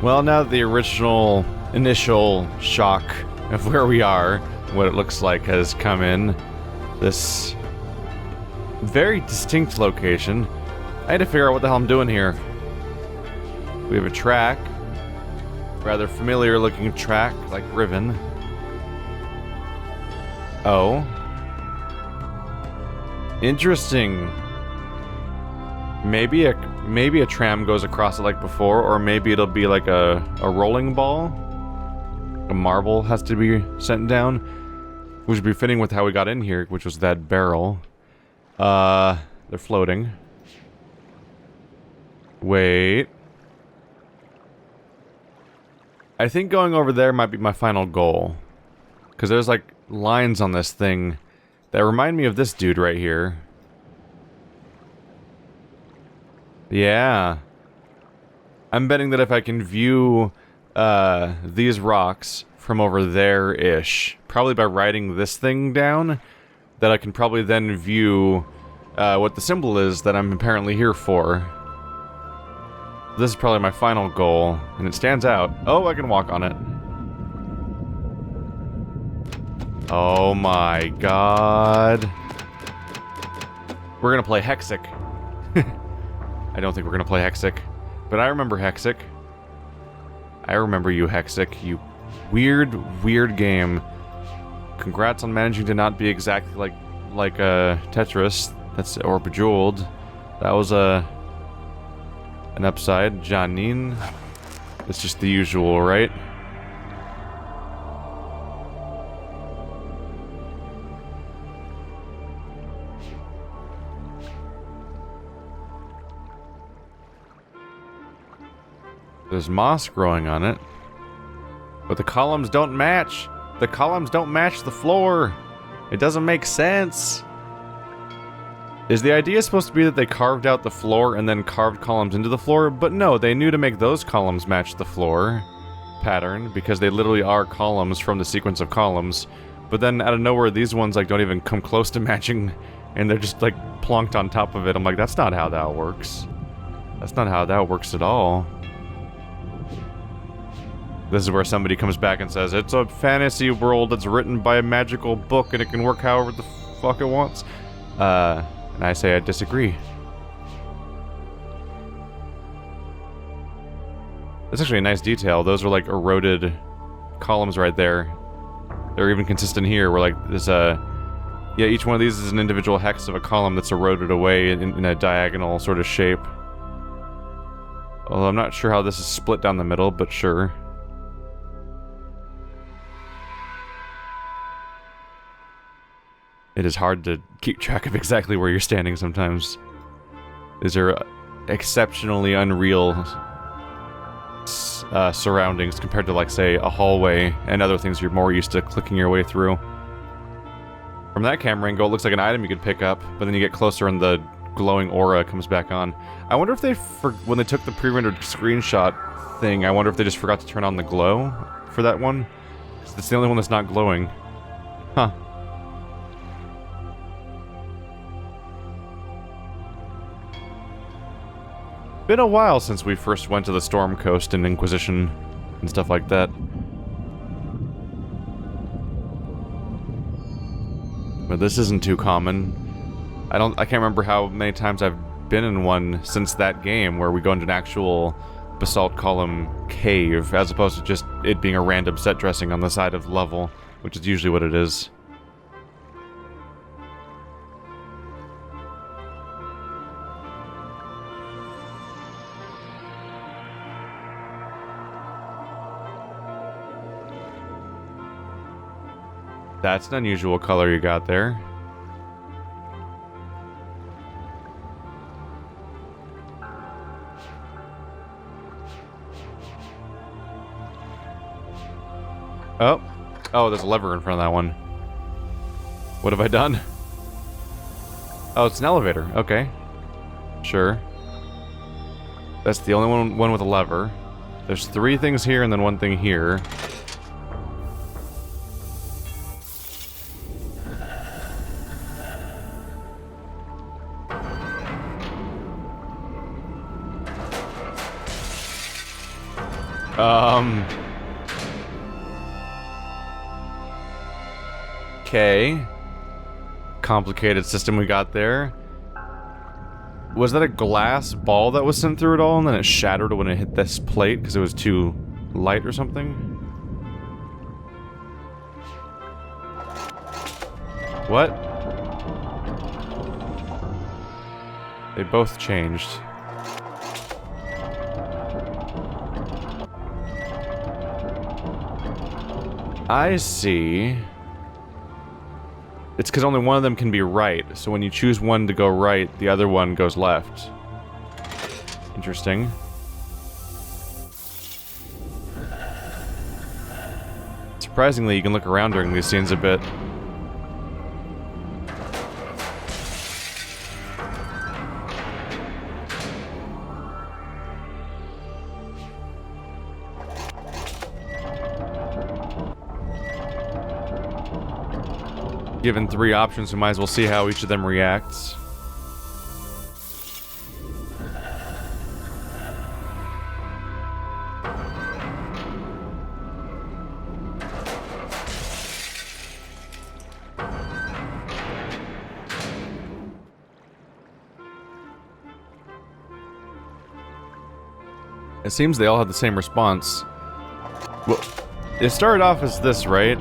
Well, now that the original initial shock of where we are, what it looks like, has come in, this very distinct location, I had to figure out what the hell I'm doing here. We have a track, rather familiar looking track, like Riven. Oh. Interesting. Maybe a tram goes across it like before, or maybe it'll be like a rolling ball. A marble has to be sent down, which would be fitting with how we got in here, which was that barrel. They're floating. Wait. I think going over there might be my final goal. Because there's like lines on this thing that remind me of this dude right here. Yeah. I'm betting that if I can view these rocks from over there-ish, probably by writing this thing down, that I can probably then view what the symbol is that I'm apparently here for. This is probably my final goal, and it stands out. Oh, I can walk on it. Oh my god. We're gonna play Hexic. I don't think we're gonna play Hexic, but I remember Hexic. I remember you, Hexic. You weird game. Congrats on managing to not be exactly like Tetris. That's or Bejeweled. That was an upside. Janine. It's just the usual, right? There's moss growing on it. But the columns don't match. The columns don't match the floor. It doesn't make sense. Is the idea supposed to be that they carved out the floor and then carved columns into the floor? But no, they knew to make those columns match the floor pattern, because they literally are columns from the sequence of columns. But then out of nowhere, these ones like don't even come close to matching, and they're just like plonked on top of it. I'm like, that's not how that works. That's not how that works at all. This is where somebody comes back and says, it's a fantasy world that's written by a magical book and it can work however the fuck it wants. And I say I disagree. That's actually a nice detail. Those are like eroded columns right there. They're even consistent here, where like there's yeah, each one of these is an individual hex of a column that's eroded away in a diagonal sort of shape. Although I'm not sure how this is split down the middle, but sure. It is hard to keep track of exactly where you're standing sometimes. These are exceptionally unreal surroundings compared to, like, say, a hallway and other things you're more used to clicking your way through. From that camera angle, it looks like an item you could pick up, but then you get closer and the glowing aura comes back on. I wonder if they, when they took the pre-rendered screenshot thing, I wonder if they just forgot to turn on the glow for that one? It's the only one that's not glowing. Huh. Been a while since we first went to the Storm Coast and Inquisition and stuff like that. But this isn't too common. I can't remember how many times I've been in one since that game where we go into an actual basalt column cave, as opposed to just it being a random set dressing on the side of the level, which is usually what it is. That's an unusual color you got there. Oh. Oh, there's a lever in front of that one. What have I done? Oh, it's an elevator. Okay. Sure. That's the only one with a lever. There's 3 things here and then 1 thing here. Okay. Complicated system we got there. Was that a glass ball that was sent through it all and then it shattered when it hit this plate because it was too light or something? What? They both changed. I see. It's because only one of them can be right, so when you choose one to go right, the other one goes left. Interesting. Surprisingly, you can look around during these scenes a bit. Given 3 options, we might as well see how each of them reacts. It seems they all had the same response. Well, it started off as this, right?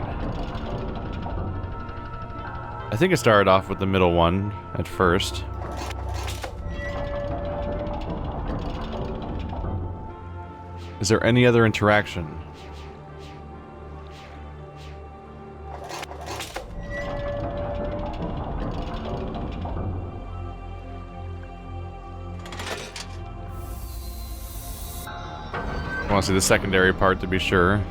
I think it started off with the middle one at first. Is there any other interaction? I want to see the secondary part to be sure.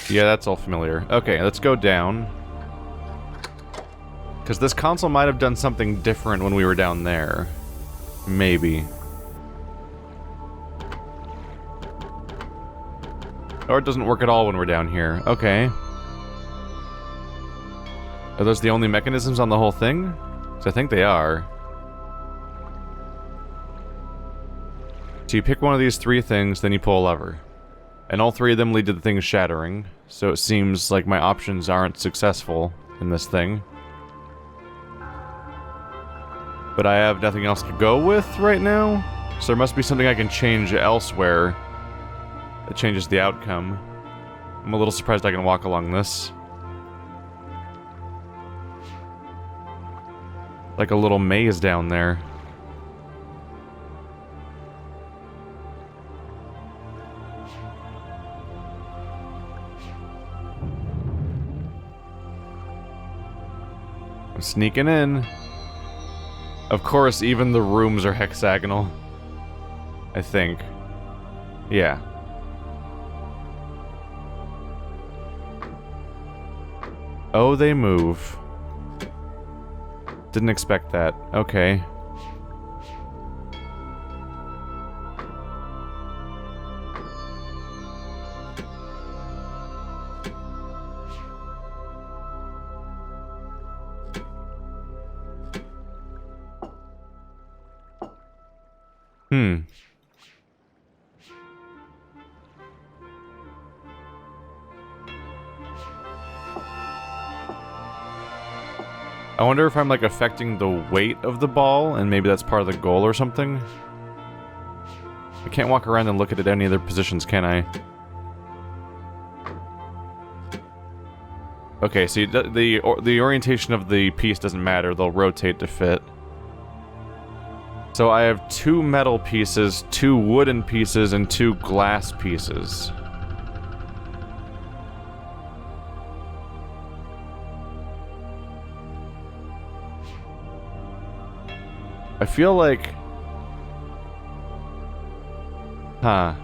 Yeah, that's all familiar. Okay, let's go down. Because this console might have done something different when we were down there. Maybe. Or it doesn't work at all when we're down here. Okay. Are those the only mechanisms on the whole thing? So I think they are. So you pick one of these 3 things, then you pull a lever. And all 3 of them lead to the thing shattering. So it seems like my options aren't successful in this thing. But I have nothing else to go with right now. So there must be something I can change elsewhere that changes the outcome. I'm a little surprised I can walk along this. Like a little maze down there. I'm sneaking in. Of course, even the rooms are hexagonal. I think. Yeah. Oh, they move. Didn't expect that. Okay. I wonder if I'm, like, affecting the weight of the ball, and maybe that's part of the goal or something? I can't walk around and look at it any other positions, can I? Okay, so the orientation of the piece doesn't matter, they'll rotate to fit. So I have 2 metal pieces, 2 wooden pieces, and 2 glass pieces. I feel like... Huh.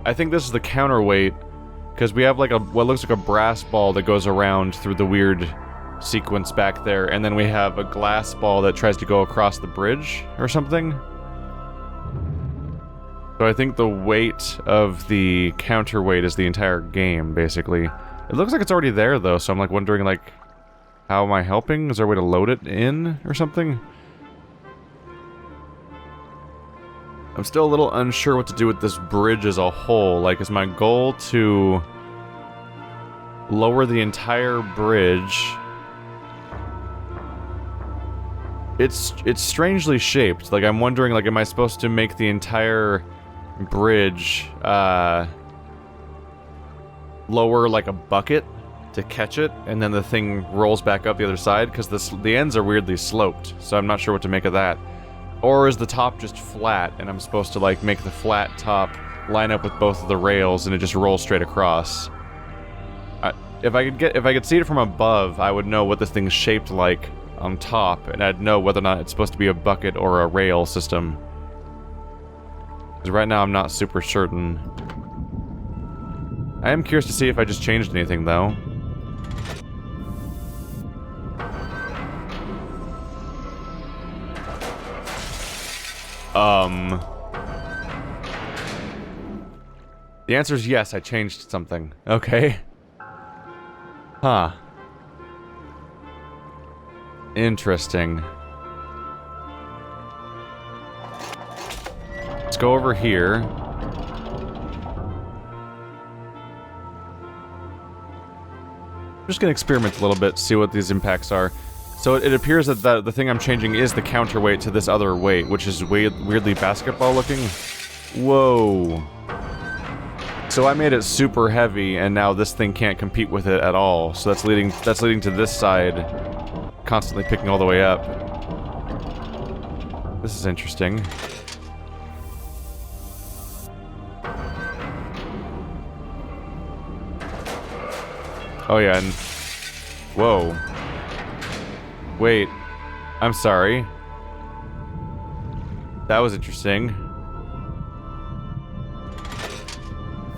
I think this is the counterweight, because we have like what looks like a brass ball that goes around through the weird sequence back there, and then we have a glass ball that tries to go across the bridge, or something. So I think the weight of the counterweight is the entire game, basically. It looks like it's already there, though, so I'm like wondering, like, how am I helping? Is there a way to load it in, or something? I'm still a little unsure what to do with this bridge as a whole. Like, is my goal to lower the entire bridge? It's strangely shaped. Like, I'm wondering, like, am I supposed to make the entire bridge, lower like a bucket to catch it, and then the thing rolls back up the other side? Because the ends are weirdly sloped, so I'm not sure what to make of that. Or is the top just flat, and I'm supposed to, like, make the flat top line up with both of the rails, and it just rolls straight across? If I could see it from above, I would know what this thing's shaped like on top, and I'd know whether or not it's supposed to be a bucket or a rail system. Because right now I'm not super certain. I am curious to see if I just changed anything, though. The answer is yes, I changed something. Okay. Huh. Interesting. Let's go over here. I'm just gonna experiment a little bit, see what these impacts are. So it appears that the thing I'm changing is the counterweight to this other weight, which is weirdly basketball looking. Whoa. So I made it super heavy, and now this thing can't compete with it at all. So that's leading to this side constantly picking all the way up. This is interesting. Oh yeah, and whoa. Wait. I'm sorry. That was interesting.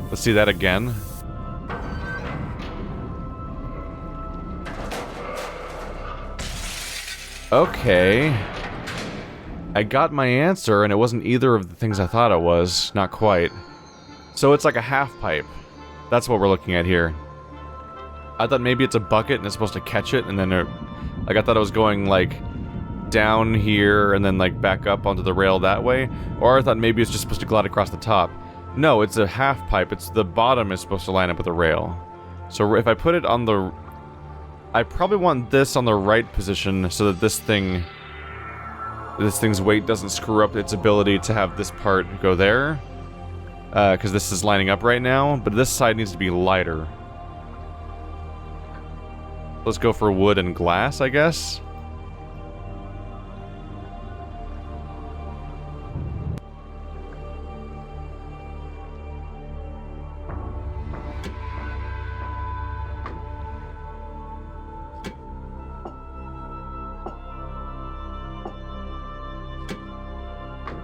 Let's see that again. Okay. I got my answer, and it wasn't either of the things I thought it was. Not quite. So it's like a half pipe. That's what we're looking at here. I thought maybe it's a bucket and it's supposed to catch it, and then like I thought it was going like down here and then like back up onto the rail that way. Or I thought maybe it's just supposed to glide across the top. No, it's a half pipe. It's the bottom is supposed to line up with the rail. So if I put it on the... I probably want this on the right position so that this thing's weight doesn't screw up its ability to have this part go there. Because this is lining up right now, but this side needs to be lighter. Let's go for wood and glass, I guess.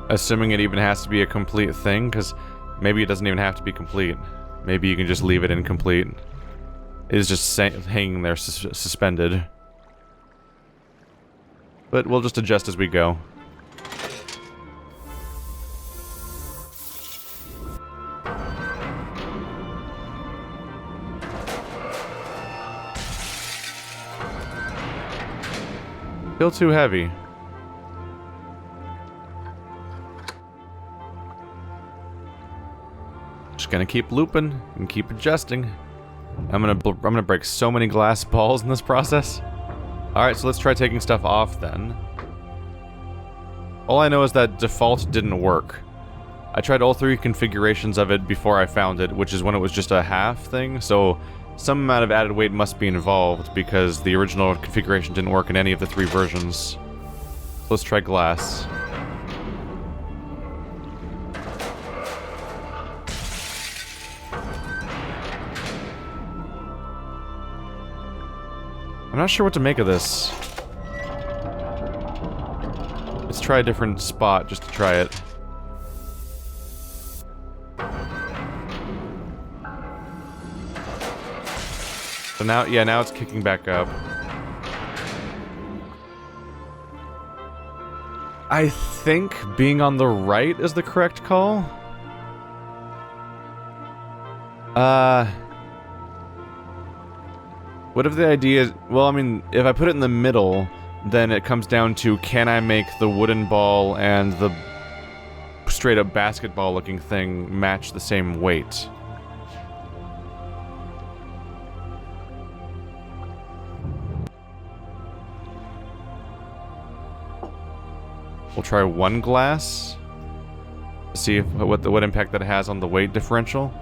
Assuming it even has to be a complete thing, because maybe it doesn't even have to be complete. Maybe you can just leave it incomplete. It is just hanging there suspended. But we'll just adjust as we go. Still too heavy. Just gonna keep looping and keep adjusting. I'm gonna break so many glass balls in this process. Alright, so let's try taking stuff off then. All I know is that default didn't work. I tried all three configurations of it before I found it, which is when it was just a half thing, so some amount of added weight must be involved because the original configuration didn't work in any of the three versions. Let's try glass. I'm not sure what to make of this. Let's try a different spot just to try it. So now, yeah, now it's kicking back up. I think being on the right is the correct call. What if the idea is... Well, I mean, if I put it in the middle, then it comes down to, can I make the wooden ball and the straight up basketball looking thing match the same weight. We'll try one glass. See if, what impact that has on the weight differential.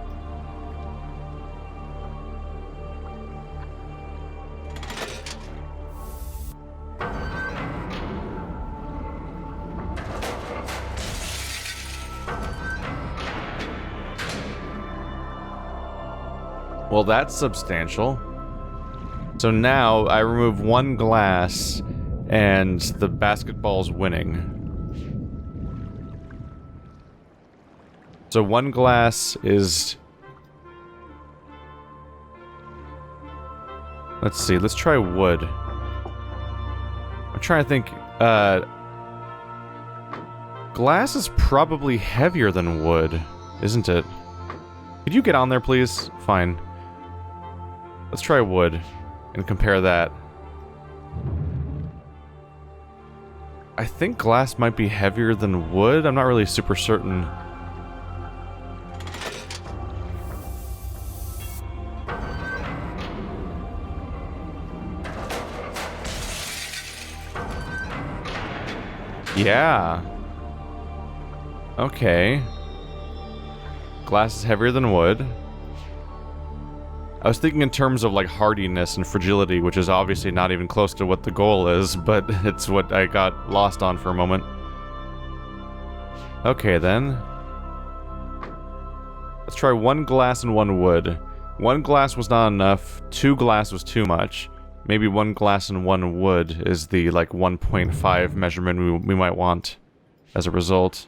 Well, that's substantial. So now I remove one glass and the basketball's winning. So one glass is... Let's see, let's try wood. I'm trying to think, glass is probably heavier than wood, isn't it? Could you get on there, please? Fine. Let's try wood and compare that. I think glass might be heavier than wood. I'm not really super certain. Yeah. Okay. Glass is heavier than wood. I was thinking in terms of like hardiness and fragility, which is obviously not even close to what the goal is, but it's what I got lost on for a moment. Okay then. Let's try one glass and one wood. One glass was not enough, two glass was too much. Maybe one glass and one wood is the like 1.5 measurement we might want as a result.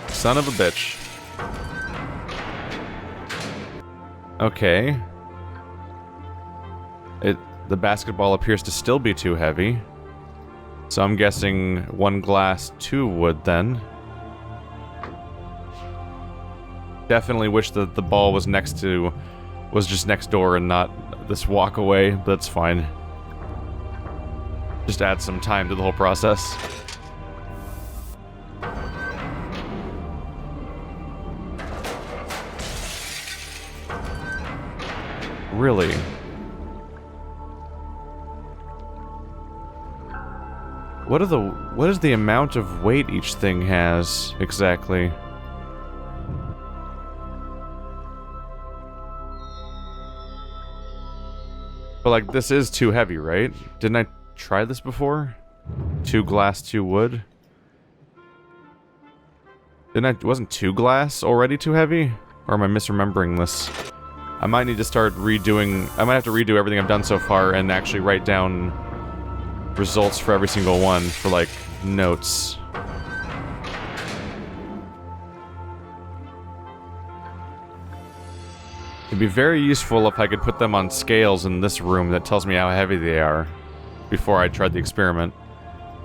Son of a bitch. Okay. The basketball appears to still be too heavy. So I'm guessing one glass, two wood then. Definitely wish that the ball was just next door and not this walk away, but that's fine. Just add some time to the whole process. Really? What is the amount of weight each thing has exactly? But like this is too heavy, right? Didn't I try this before? 2 glass, 2 wood? Wasn't 2 glass already too heavy? Or am I misremembering this? I might need to start redoing... I might have to redo everything I've done so far and actually write down results for every single one for, like, notes. It'd be very useful if I could put them on scales in this room that tells me how heavy they are before I tried the experiment.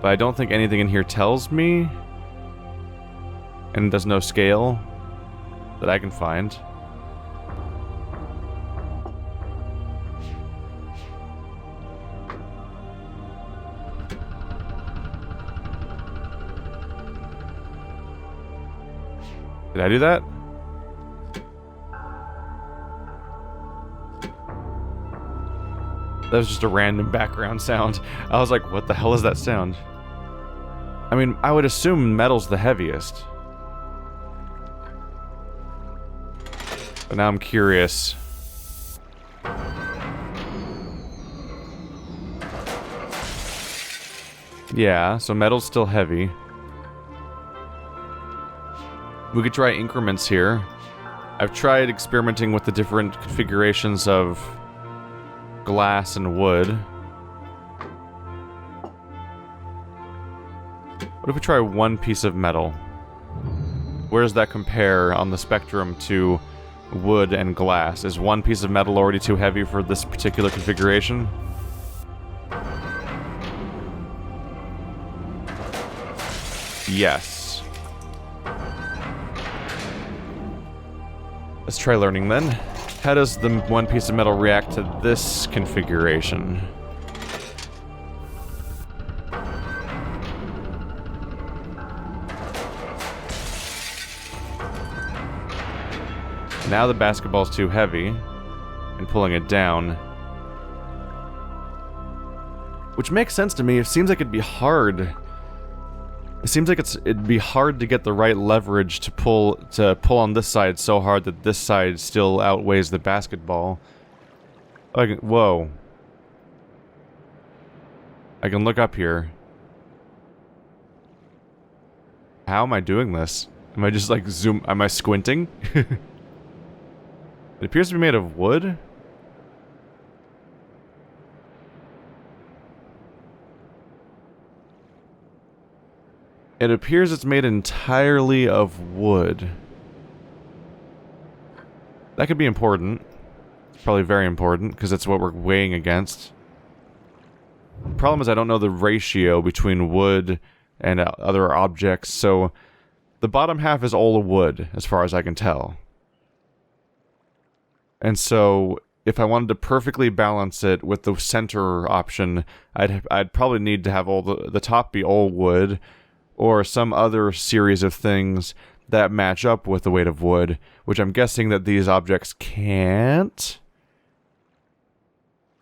But I don't think anything in here tells me. And there's no scale that I can find. Did I do that? That was just a random background sound. I was like, what the hell is that sound? I mean, I would assume metal's the heaviest. But now I'm curious. Yeah, so metal's still heavy. We could try increments here. I've tried experimenting with the different configurations of glass and wood. What if we try one piece of metal? Where does that compare on the spectrum to wood and glass? Is one piece of metal already too heavy for this particular configuration? Yes. Let's try learning then. How does the one piece of metal react to this configuration? Now the basketball's too heavy, and pulling it down. Which makes sense to me. It seems like it'd be hard. It seems like it'd be hard to get the right leverage to pull on this side so hard that this side still outweighs the basketball. Like, whoa. I can look up here. How am I doing this? Am I just like am I squinting? It appears to be made of wood. It appears it's made entirely of wood. That could be important. It's probably very important, because that's what we're weighing against. The problem is I don't know the ratio between wood and other objects, so the bottom half is all wood, as far as I can tell. And so, if I wanted to perfectly balance it with the center option, I'd probably need to have all the top be all wood, or some other series of things that match up with the weight of wood, which I'm guessing that these objects can't.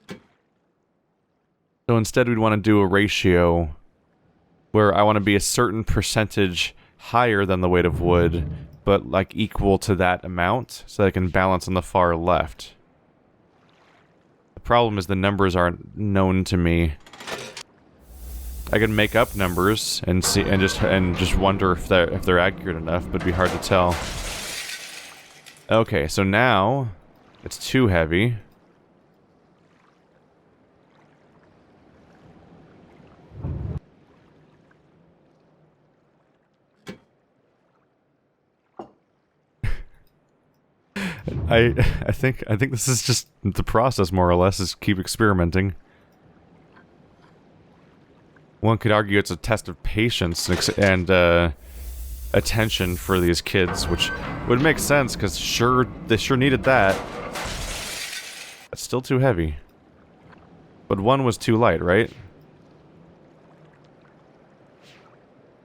So instead we'd want to do a ratio where I want to be a certain percentage higher than the weight of wood, but like equal to that amount, so that I can balance on the far left. The problem is the numbers aren't known to me. I can make up numbers and see and just wonder if they're accurate enough, but it'd be hard to tell. Okay, so now it's too heavy. I think this is just the process, more or less, is keep experimenting. One could argue it's a test of patience and attention for these kids, which would make sense, because they sure needed that. It's still too heavy. But one was too light, right?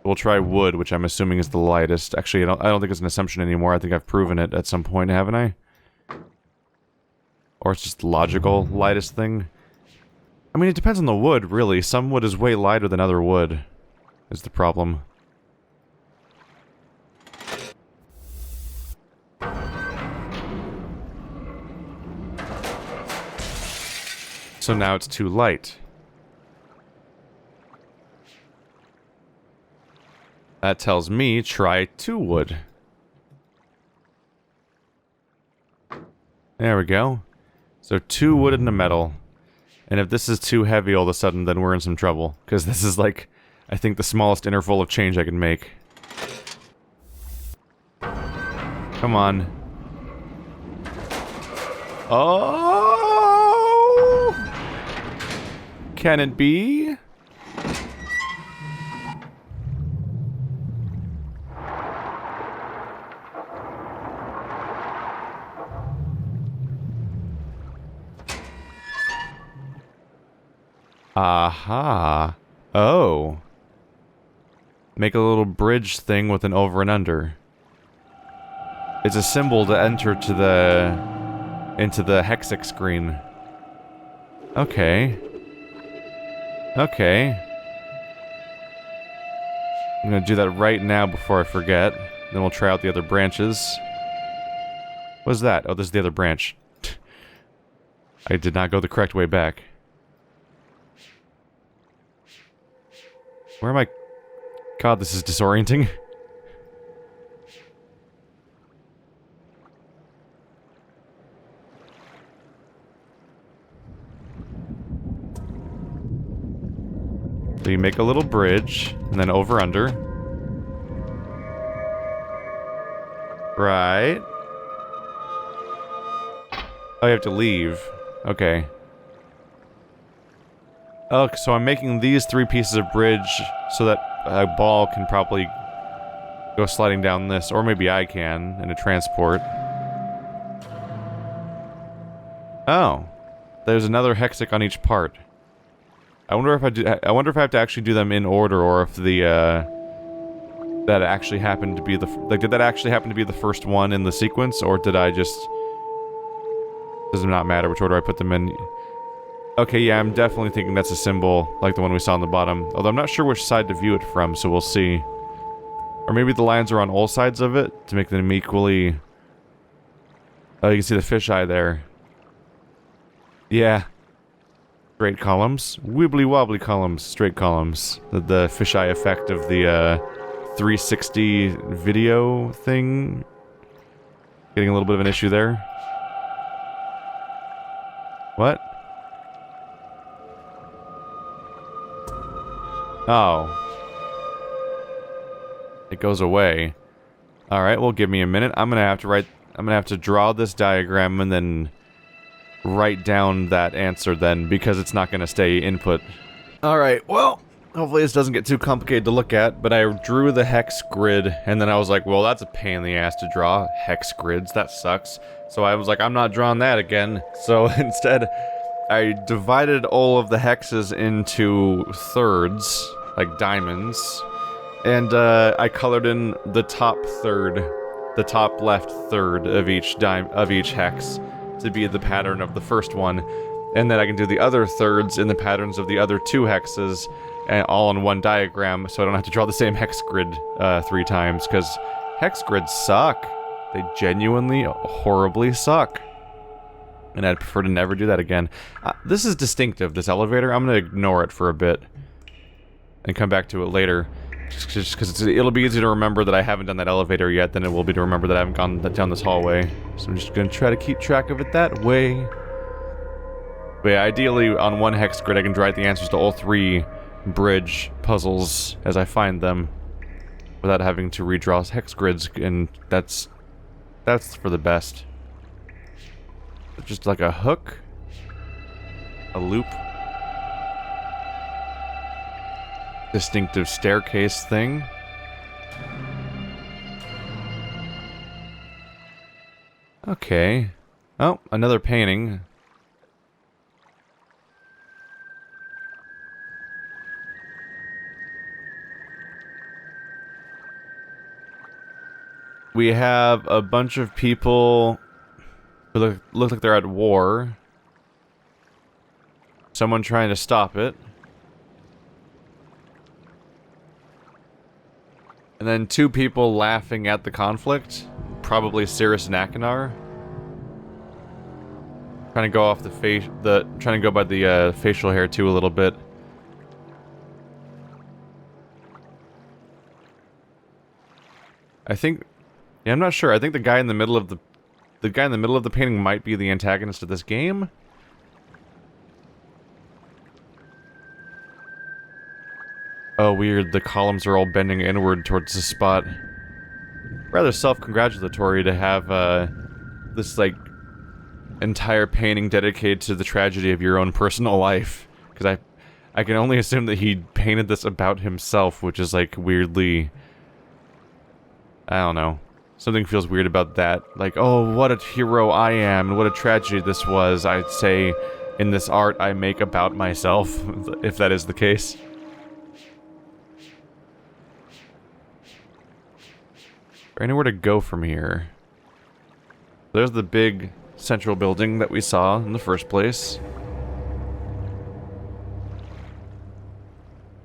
We'll try wood, which I'm assuming is the lightest. Actually, I don't think it's an assumption anymore. I think I've proven it at some point, haven't I? Or it's just the logical lightest thing. I mean, it depends on the wood, really. Some wood is way lighter than other wood, is the problem. So now it's too light. That tells me try 2 wood. There we go. So 2 wood and a metal. And if this is too heavy all of a sudden, then we're in some trouble. Because this is like, I think, the smallest interval of change I can make. Come on. Oh! Can it be? Aha. Oh. Make a little bridge thing with an over and under. It's a symbol to enter to into the hexic screen. Okay. Okay. I'm gonna do that right now before I forget. Then we'll try out the other branches. What's that? Oh, this is the other branch. I did not go the correct way back. Where am I? God, this is disorienting. So you make a little bridge, and then over under. Right. Oh, you have to leave. Okay. Oh, so I'm making these 3 pieces of bridge so that a ball can probably go sliding down this, or maybe I can, in a transport. Oh. There's another hexagon on each part. I wonder if I wonder if I have to actually do them in order, or if the, that actually happened to be the... Like, did that actually happen to be the first one in the sequence, or did I just... Does it not matter which order I put them in? Okay, yeah, I'm definitely thinking that's a symbol, like the one we saw on the bottom. Although I'm not sure which side to view it from, so we'll see. Or maybe the lines are on all sides of it, to make them equally... Oh, you can see the fisheye there. Yeah. Straight columns. Wibbly wobbly columns. Straight columns. The fisheye effect of the 360 video thing. Getting a little bit of an issue there. What? Oh. It goes away. Alright, well, give me a minute. I'm gonna have to draw this diagram and then write down that answer then, because it's not gonna stay input. Alright, well, hopefully this doesn't get too complicated to look at, but I drew the hex grid, and then I was like, well, that's a pain in the ass to draw. Hex grids, that sucks. So I was like, I'm not drawing that again. So instead, I divided all of the hexes into thirds, like diamonds, and I colored in the top third, the top left third of each hex to be the pattern of the first one, and then I can do the other thirds in the patterns of the other two hexes, and all in one diagram, so I don't have to draw the same hex grid 3 times, because hex grids suck. They genuinely, horribly suck. And I'd prefer to never do that again. This is distinctive, this elevator. I'm gonna ignore it for a bit, and come back to it later. Just because it'll be easier to remember that I haven't done that elevator yet than it will be to remember that I haven't gone down this hallway. So I'm just going to try to keep track of it that way. But yeah, ideally on one hex grid I can write the answers to all 3 bridge puzzles as I find them, without having to redraw hex grids, and that's for the best. Just like a hook, a loop. Distinctive staircase thing. Okay. Oh, another painting. We have a bunch of people who look like they're at war. Someone trying to stop it. And then 2 people laughing at the conflict. Probably Cirrus and Akinar. Trying to go off trying to go by the facial hair too a little bit. I think, yeah, I'm not sure. I think the guy in the middle of the painting might be the antagonist of this game. Oh, weird. The columns are all bending inward towards the spot. Rather self-congratulatory to have, this, like, entire painting dedicated to the tragedy of your own personal life. Because I can only assume that he painted this about himself, which is, like, weirdly... I don't know. Something feels weird about that. Like, oh, what a hero I am, and what a tragedy this was. I'd say, in this art I make about myself, if that is the case. Is there anywhere to go from here? There's the big central building that we saw in the first place.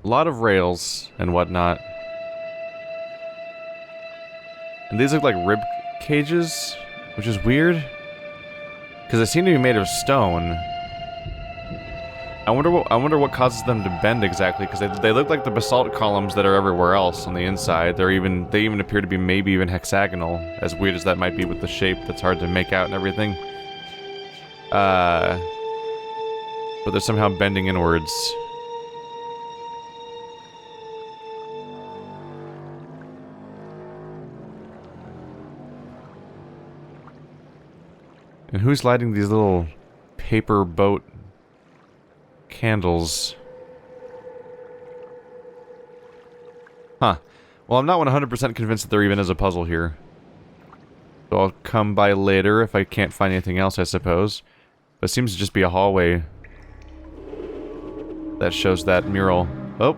A lot of rails and whatnot. And these look like rib cages, which is weird. Because they seem to be made of stone. I wonder what causes them to bend exactly, because they look like the basalt columns that are everywhere else on the inside. They even appear to be maybe even hexagonal, as weird as that might be with the shape that's hard to make out and everything. But they're somehow bending inwards. And who's lighting these little paper boat candles? Huh. Well, I'm not 100% convinced that there even is a puzzle here. So I'll come by later if I can't find anything else, I suppose. But it seems to just be a hallway that shows that mural. Oh.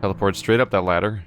Teleport straight up that ladder.